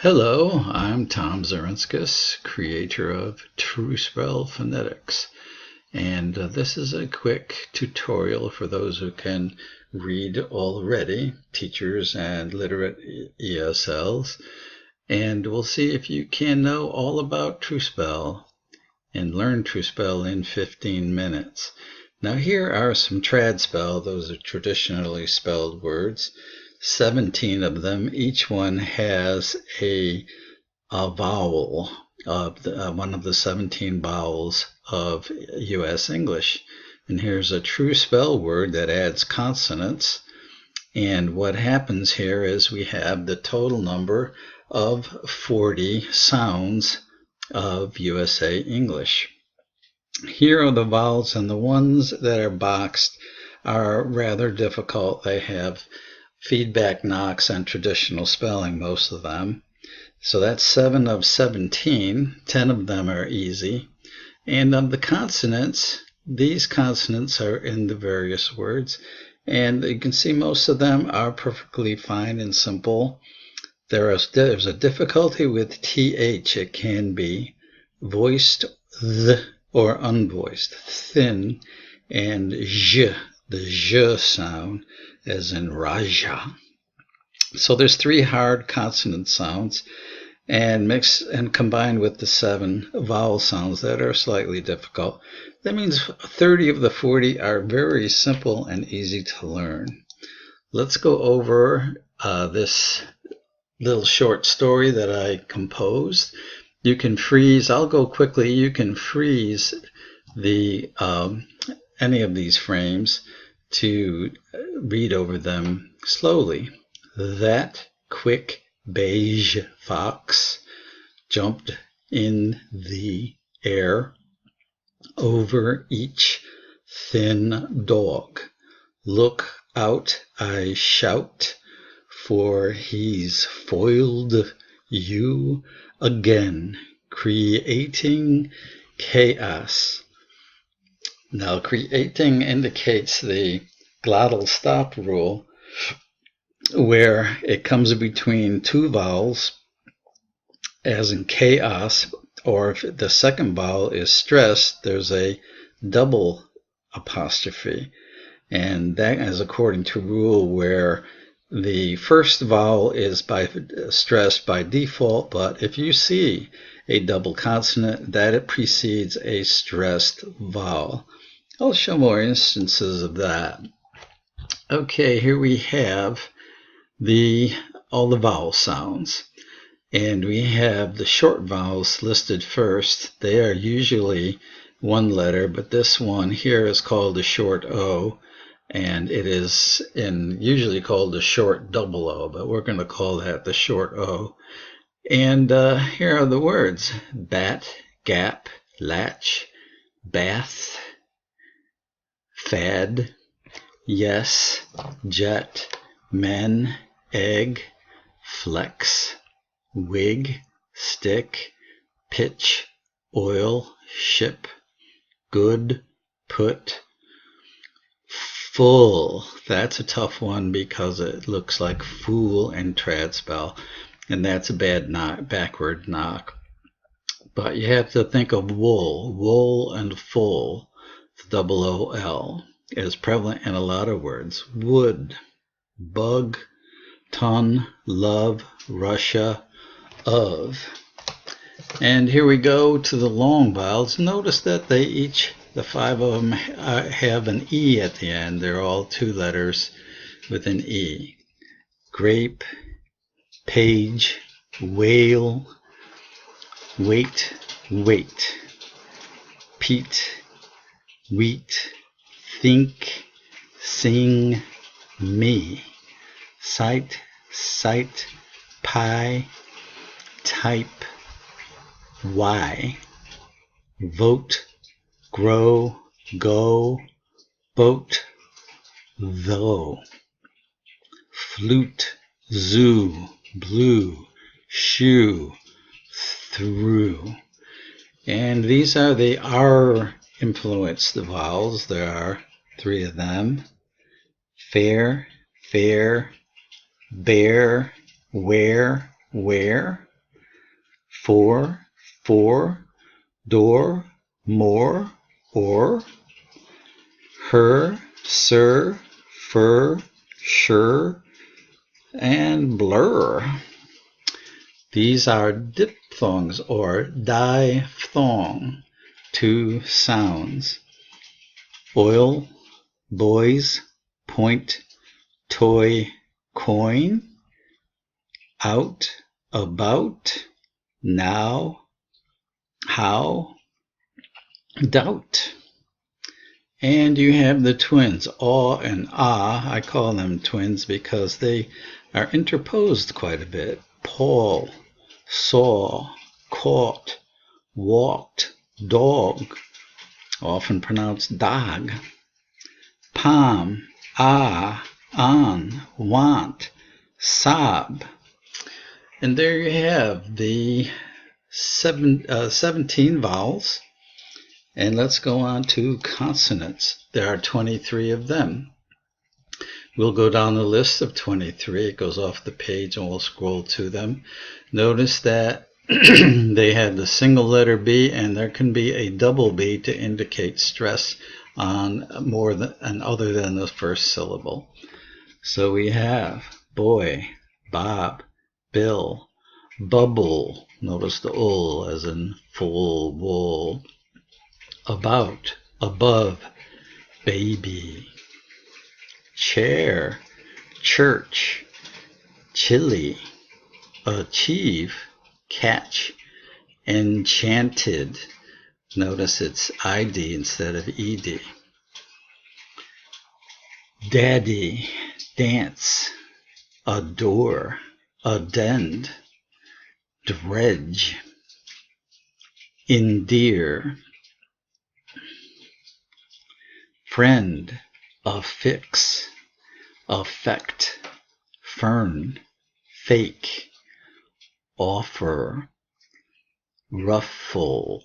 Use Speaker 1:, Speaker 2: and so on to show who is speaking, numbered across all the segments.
Speaker 1: Hello, I'm Tom Zarinskas, creator of Truespel Phonetics, and this is a quick tutorial for those who can read already, teachers and literate ESLs, and we'll see if you can know all about Truespel and learn Truespel in 15 minutes. Now here are some trad-spell, those are traditionally spelled words. 17 of them. Each one has a vowel of one of the 17 vowels of U.S. English. And here's a Truespel word that adds consonants. And what happens here is we have the total number of 40 sounds of USA English. Here are the vowels, and the ones that are boxed are rather difficult. They have feedback knocks on traditional spelling, most of them. So that's 7 of 17. 10 of them are easy. And of the consonants, these consonants are in the various words. And you can see most of them are perfectly fine and simple. There's a difficulty with TH. It can be voiced th or unvoiced, thin, and j, the j sound, as in Raja. So there's 3 hard consonant sounds, and mixed and combined with the 7 vowel sounds that are slightly difficult. That means 30 of the 40 are very simple and easy to learn. Let's go over this little short story that I composed. You can freeze, I'll go quickly, you can freeze the any of these frames to read over them slowly. That quick beige fox jumped in the air over each thin dog. Look out, I shout, for he's foiled you again, creating chaos. Now, creating indicates the glottal stop rule, where it comes between 2 vowels, as in chaos, or if the second vowel is stressed, there's a double apostrophe. And that is according to rule where the first vowel is stressed by default, but if you see a double consonant, that it precedes a stressed vowel. I'll show more instances of that. Okay, here we have all the vowel sounds, and we have the short vowels listed first. They are usually 1 letter, but this one here is called the short O, and it is usually called the short double O, but we're going to call that the short O. And here are the words: bat, gap, latch, bath, fad, yes, jet, men, egg, flex, wig, stick, pitch, oil, ship, good, put, full. That's a tough one because it looks like fool and trad-spell, and that's a bad knock, backward knock. But you have to think of wool and full. Double O-L is prevalent in a lot of words. Wood, bug, ton, love, Russia, of. And here we go to the long vowels. Notice that the 5 of them have an E at the end. They're all 2 letters with an E. Grape, page, whale, wait, wait, Pete, wheat, think, sing, me, sight, sight, pie, type, why, vote, grow, go, boat, though, flute, zoo, blue, shoe, through. And these are the R influence, the vowels. There are 3 of them: fair, fair, bear, where, where, for, door, more, or, her, sir, fur, sure, and blur. These are diphthongs or diphthong, two sounds. Oil, boys, point, toy, coin, out, about, now, how, doubt. And you have the twins, aw and ah. I call them twins because they are interposed quite a bit. Paul, saw, caught, walked, dog, often pronounced dog. Palm, ah, on, want, sob. And there you have the 17 vowels. And let's go on to consonants. There are 23 of them. We'll go down the list of 23. It goes off the page and we'll scroll to them. Notice that they have the single letter B, and there can be a double B to indicate stress on more than and other than the first syllable. So we have boy, Bob, Bill, bubble. Notice the ul as in full wool. About, above, baby. Chair, church, chili, achieve, catch, enchanted. Notice it's ID instead of ED. Daddy, dance, adore, addend, dredge, endear, friend, affix, affect, fern, fake, offer, ruffle,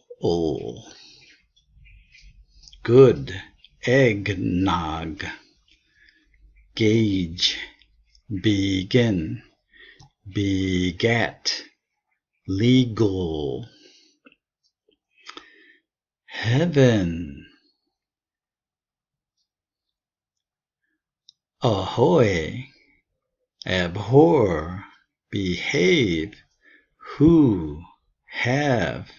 Speaker 1: good, eggnog, gauge, begin, begat, legal, heaven, ahoy, abhor, behave, who, have.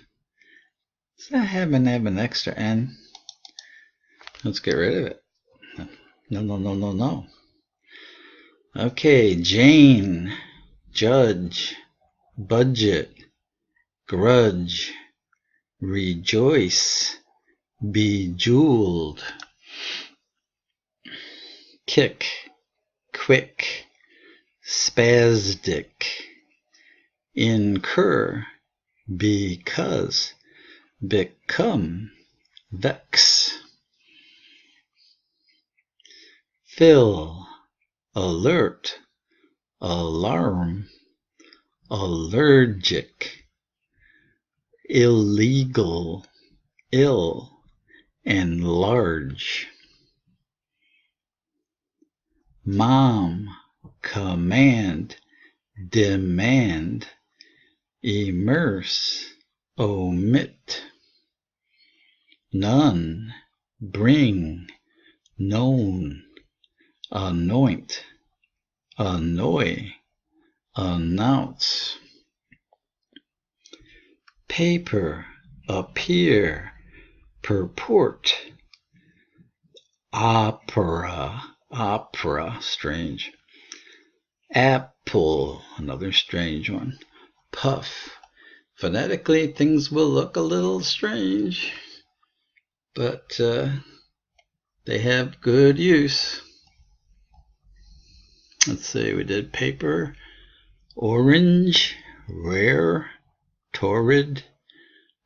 Speaker 1: Does that have an extra N? Let's get rid of it. No. Okay, Jane, judge, budget, grudge, rejoice, bejeweled, kick, quick, spastic, incur, because, become, vex, fill, alert, alarm, allergic, illegal, ill, enlarge, mom, command, demand, immerse, omit, none, bring, known, anoint, annoy, announce, paper, appear, purport, opera, strange, apple, another strange one, puff. Phonetically, things will look a little strange, but they have good use. Let's see, we did paper, orange, rare, torrid,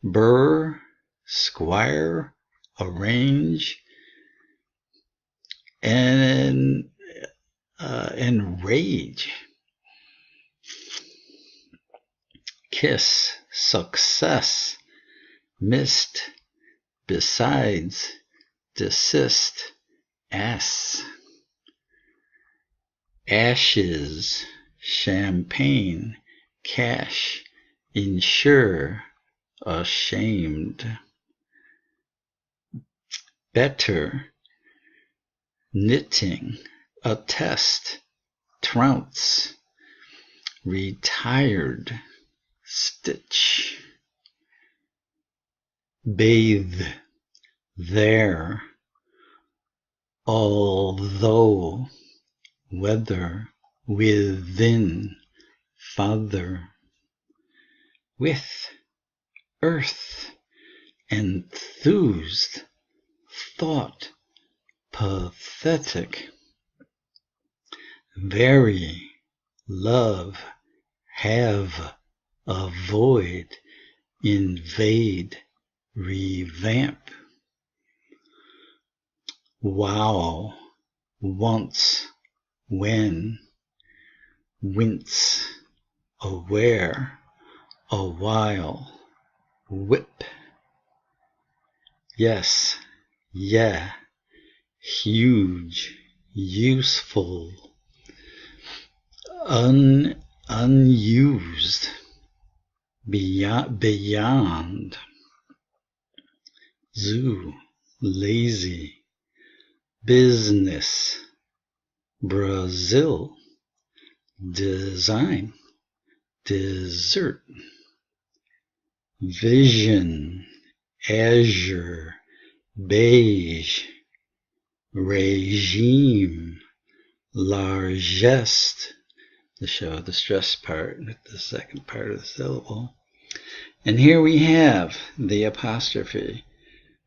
Speaker 1: burr, squire, arrange, and enrage, kiss, success, mist, besides, desist, ass, ashes, champagne, cash, ensure, ashamed, better, knitting, attest, trounce, retired, stitch, bathe, there, although, whether, within, father, with, earth, enthused, thought, pathetic, very, love, have, avoid, invade, revamp, wow, once, when, wince, aware, a while, whip, yes, yeah, huge, useful, unused, beyond, zoo, lazy, business, Brazil, design, dessert, vision, azure, beige, regime, largest, to show the stress part with the second part of the syllable. And here we have the apostrophe,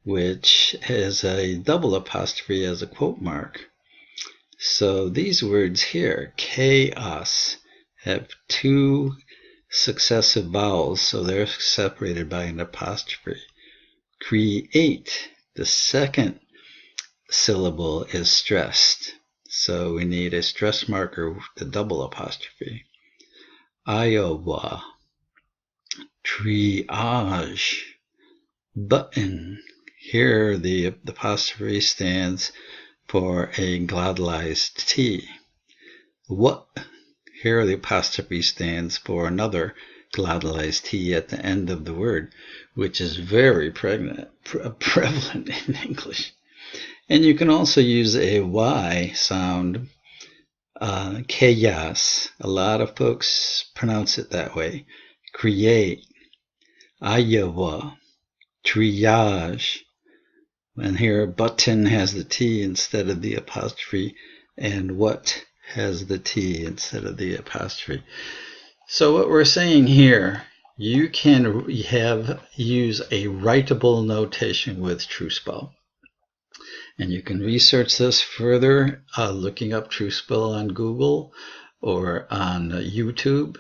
Speaker 1: which has a double apostrophe as a quote mark. So these words here, chaos, have two successive vowels, so they're separated by an apostrophe. Create, the second syllable is stressed, so we need a stress marker with the double apostrophe. Iowa, triage, button. Here the apostrophe stands for a glottalized T. What? Here the apostrophe stands for another glottalized T at the end of the word, which is very prevalent in English. And you can also use a Y sound, chaos. A lot of folks pronounce it that way. Create, Iowa, triage. And here button has the T instead of the apostrophe, and what has the T instead of the apostrophe. So what we're saying here, you can use a writable notation with Truespel. And you can research this further looking up Truespel on Google or on YouTube.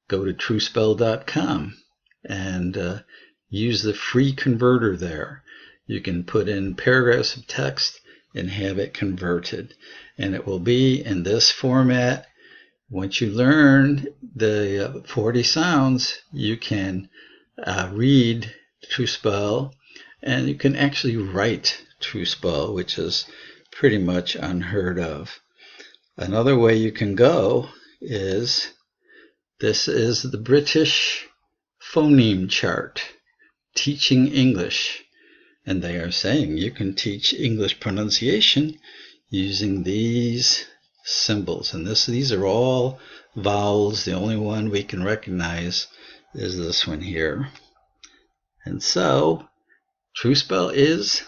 Speaker 1: Go to truespel.com and use the free converter there. You can put in paragraphs of text and have it converted. And it will be in this format. Once you learn the 40 sounds, you can read Truespel, and you can actually write Truespel, which is pretty much unheard of. Another way you can go is, this is the British phoneme chart, teaching English. And they are saying you can teach English pronunciation using these symbols. And these are all vowels. The only one we can recognize is this one here. And so Truespel is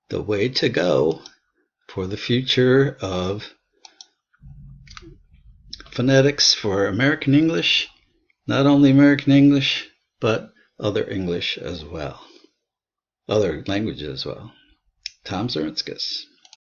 Speaker 1: the way to go for the future of phonetics for American English, not only American English, but other English as well, other languages as well. Tom Zernskis.